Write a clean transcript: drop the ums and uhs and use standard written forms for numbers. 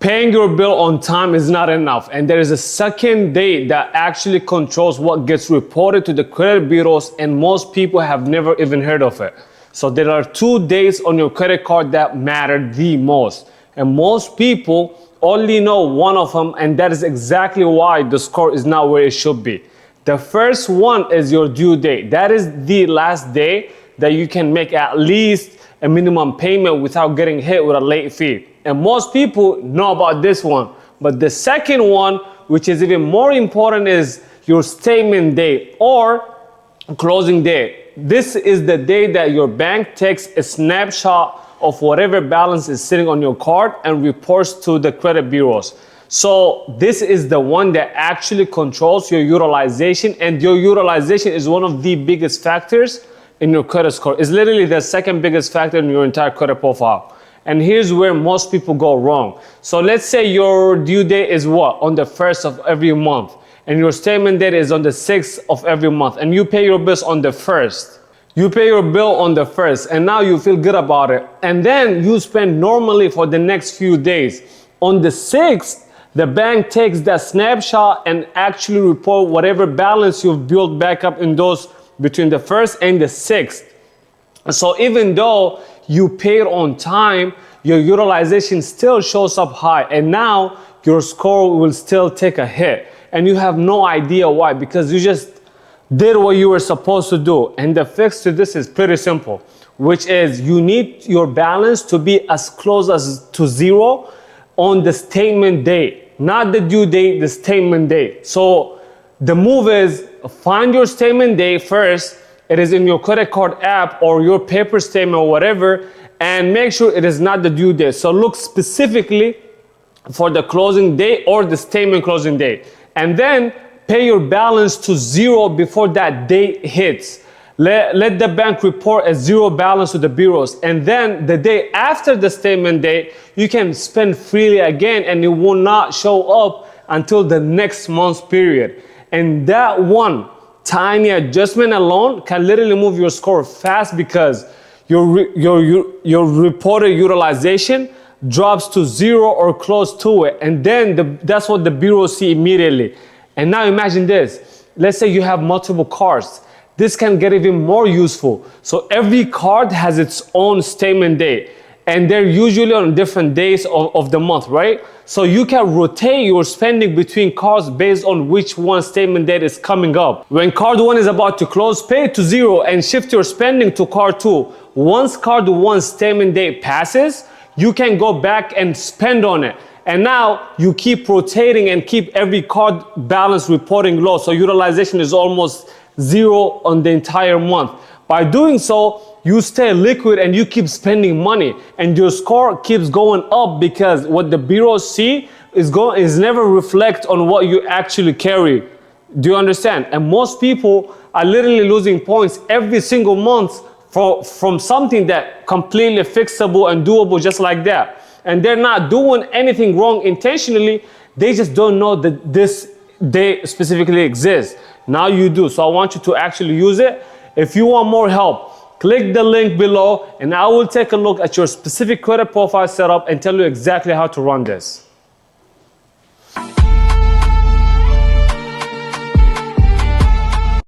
paying your bill on time is not enough, and there is a second date that actually controls what gets reported to the credit bureaus, and most people have never even heard of it. So there are 2 dates on your credit card that matter the most, and most people only know one of them, and that is exactly why the score is not where it should be. The first one is your due date. That is the last day that you can make at least a minimum payment without getting hit with a late fee. And most people know about this one. But the second one, which is even more important, is your statement date or closing date. This is the day that your bank takes a snapshot of whatever balance is sitting on your card and reports to the credit bureaus. So this is the one that actually controls your utilization, and your utilization is one of the biggest factors in your credit score. It's literally the second biggest factor in your entire credit profile. And here's where most people go wrong. So let's say your due date is what? On the 1st of every month. And your statement date is on the 6th of every month. And you pay your bills on the 1st. You pay your bill on the 1st, and now you feel good about it. And then you spend normally for the next few days. On the 6th, the bank takes that snapshot and actually report whatever balance you've built back up in those between the 1st and the 6th. So even though you paid on time, your utilization still shows up high, and now your score will still take a hit. And you have no idea why, because you just did what you were supposed to do. And the fix to this is pretty simple, which is you need your balance to be as close as to zero on the statement date, not the due date, the statement date. So the move is find your statement date first. It is in your credit card app or your paper statement or whatever, and make sure it is not the due date. So look specifically for the closing date or the statement closing date, and then pay your balance to zero before that date hits. Let the bank report a zero balance to the bureaus, and then the day after the statement date, you can spend freely again, and it will not show up until the next month's period. And that one tiny adjustment alone can literally move your score fast, because your reported utilization drops to zero or close to it, and then that's what the bureaus see immediately. And now imagine this. Let's say you have multiple cards. This can get even more useful. So every card has its own statement date, and they're usually on different days of the month, right? So you can rotate your spending between cards based on which one statement date is coming up. When card 1 is about to close, pay it to zero and shift your spending to card 2. Once card 1's statement date passes, you can go back and spend on it. And now you keep rotating and keep every card balance reporting low. So utilization is almost zero on the entire month. By doing so, you stay liquid and you keep spending money, and your score keeps going up, because what the bureaus see is never reflect on what you actually carry. Do you understand? And most people are literally losing points every single month from something that completely fixable and doable just like that. And they're not doing anything wrong intentionally. They just don't know that this day specifically exists. Now you do. So I want you to actually use it. If you want more help, click the link below, and I will take a look at your specific credit profile setup and tell you exactly how to run this.